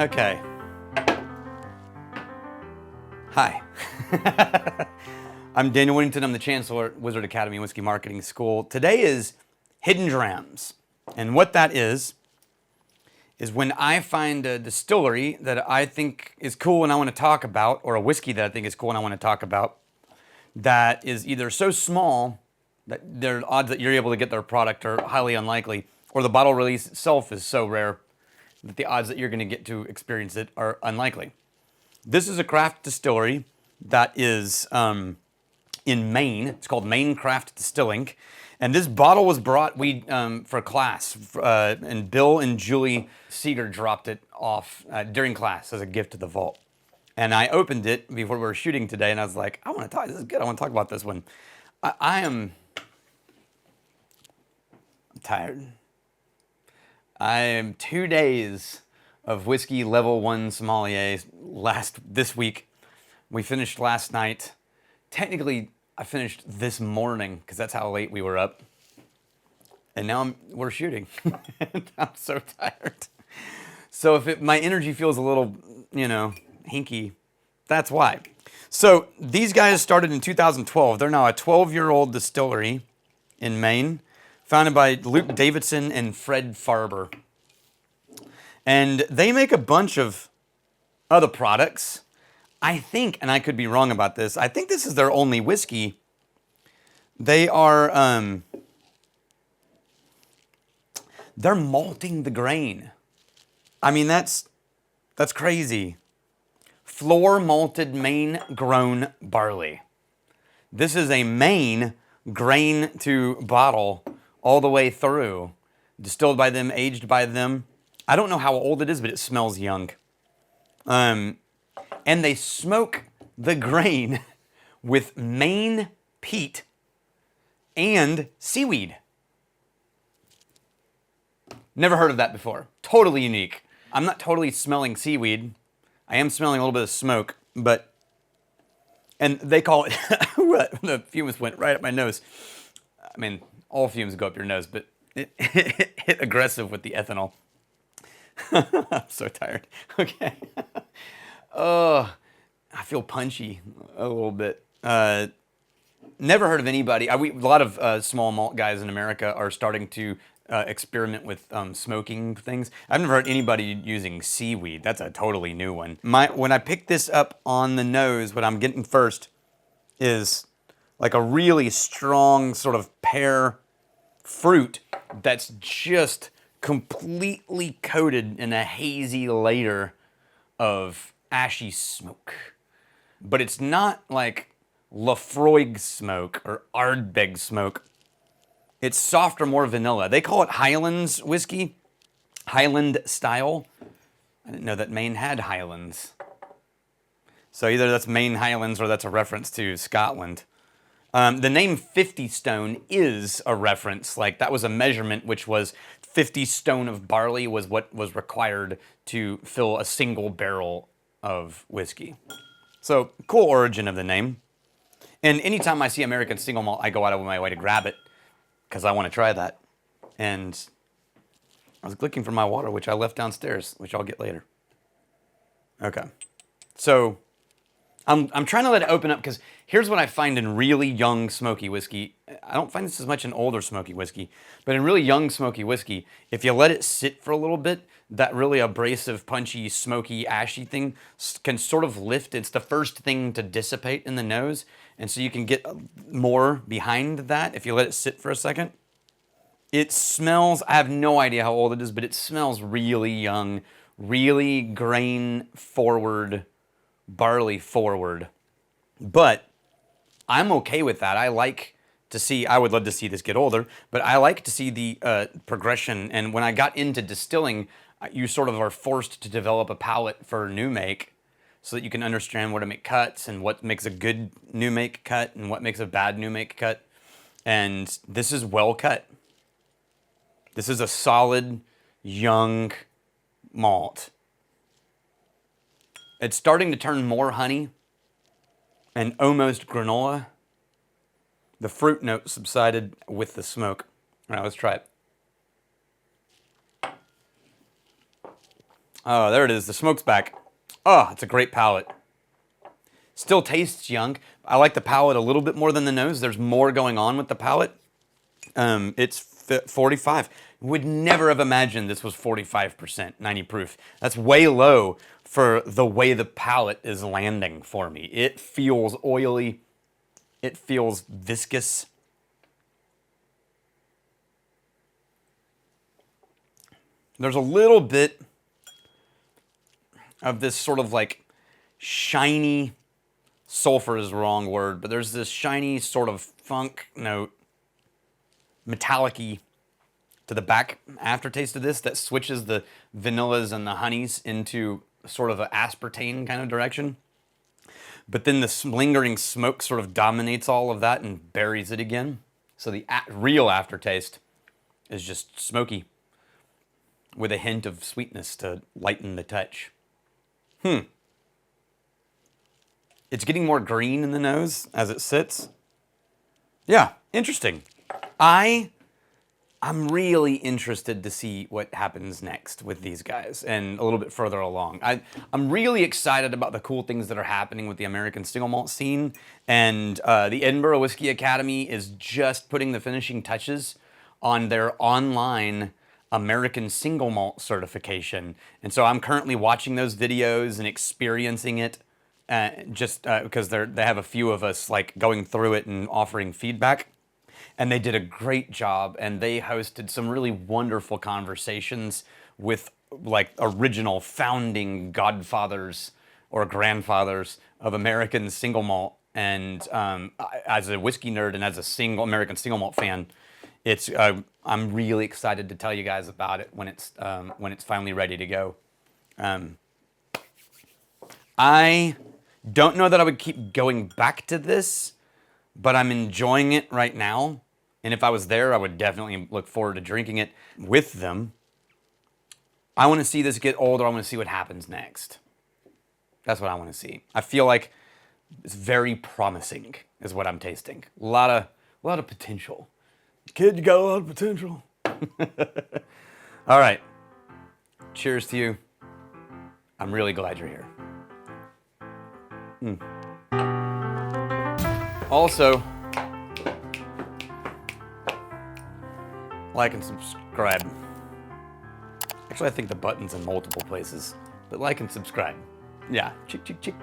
Okay. Hi. I'm Daniel Whittington. I'm the Chancellor at Wizard Academy Whiskey Marketing School. Today is Hidden Drams. And what that is when I find a distillery that I think is cool and I want to talk about, or a whiskey that I think is cool and I want to talk about, that is either so small that the odds that you're able to get their product are highly unlikely, or the bottle release itself is so rare that the odds that you're going to get to experience it are unlikely. This is a craft distillery that is in Maine. It's called Maine Craft Distilling. And this bottle was brought for class, and Bill and Julie Seeger dropped it off during class as a gift to the vault. And I opened it before we were shooting today, and I was like, I want to talk, this is good, I want to talk about this one. I'm tired. I am 2 days of whiskey level 1 sommelier this week. We finished last night. Technically, I finished this morning because that's how late we were up. And now we're shooting. I'm so tired. So if my energy feels a little, hinky, that's why. So these guys started in 2012. They're now a 12-year-old distillery in Maine, founded by Luke Davidson and Fred Farber. And they make a bunch of other products. I think, and I could be wrong about this, I think this is their only whiskey. They are, they're malting the grain. I mean, that's crazy. Floor malted Maine grown barley. This is a Maine grain to bottle all the way through. Distilled by them, aged by them. I don't know how old it is, but it smells young. And they smoke the grain with Maine peat and seaweed. Never heard of that before. Totally unique. I'm not totally smelling seaweed. I am smelling a little bit of smoke, and they call it, the fumes went right up my nose. I mean, all fumes go up your nose, but it hit aggressive with the ethanol. I'm so tired. Okay. Oh, I feel punchy a little bit. Never heard of anybody. A lot of small malt guys in America are starting to experiment with smoking things. I've never heard anybody using seaweed. That's a totally new one. When I pick this up on the nose, what I'm getting first is like a really strong sort of pear fruit that's just completely coated in a hazy layer of ashy smoke. But it's not like Lafroig smoke or Ardbeg smoke. It's softer, more vanilla. They call it Highlands whiskey, Highland style. I didn't know that Maine had Highlands. So either that's Maine Highlands or that's a reference to Scotland. The name 50 stone is a reference, like that was a measurement, which was 50 stone of barley was what was required to fill a single barrel of whiskey. So cool origin of the name. And anytime I see American single malt, I go out of my way to grab it because I want to try that. And I was looking for my water, which I left downstairs, which I'll get later. Okay. So I'm trying to let it open up because here's what I find in really young smoky whiskey. I don't find this as much in older smoky whiskey, but in really young smoky whiskey, if you let it sit for a little bit, that really abrasive, punchy, smoky, ashy thing can sort of lift. It's the first thing to dissipate in the nose, and so you can get more behind that if you let it sit for a second. It smells, I have no idea how old it is, but it smells really young, really grain forward, barley forward. But I'm okay with that. I would love to see this get older, but I like to see the progression. And when I got into distilling, you sort of are forced to develop a palate for new make so that you can understand where to make cuts and what makes a good new make cut and what makes a bad new make cut. And this is well cut. This is a solid, young malt. It's starting to turn more honey and almost granola. The fruit note subsided with the smoke. All right, let's try it. Oh, there it is. The smoke's back. Oh, it's a great palate. Still tastes young. I like the palate a little bit more than the nose. There's more going on with the palate. It's 45. Would never have imagined this was 45%, 90 proof. That's way low for the way the palate is landing for me. It feels oily. It feels viscous. There's a little bit of this sort of like shiny, sulfur is the wrong word, but there's this shiny sort of funk note, metallic-y to the back aftertaste of this that switches the vanillas and the honeys into sort of an aspartame kind of direction. But then the lingering smoke sort of dominates all of that and buries it again. So the real aftertaste is just smoky with a hint of sweetness to lighten the touch. It's getting more green in the nose as it sits. Yeah, interesting. I'm really interested to see what happens next with these guys and a little bit further along. I'm really excited about the cool things that are happening with the American single malt scene, and the Edinburgh Whiskey Academy is just putting the finishing touches on their online American single malt certification. And so I'm currently watching those videos and experiencing it just because they have a few of us like going through it and offering feedback. And they did a great job, and they hosted some really wonderful conversations with like original founding godfathers or grandfathers of American single malt. And as a whiskey nerd and as a American single malt fan, it's I'm really excited to tell you guys about it when it's finally ready to go. I don't know that I would keep going back to this, but I'm enjoying it right now. And if I was there, I would definitely look forward to drinking it with them. I want to see this get older. I want to see what happens next. That's what I want to see. I feel like it's very promising is what I'm tasting. A lot of potential. Kid, you got a lot of potential. All right. Cheers to you. I'm really glad you're here. Also, like and subscribe. Actually, I think the button's in multiple places, but like and subscribe. Yeah, chick, chick, chick.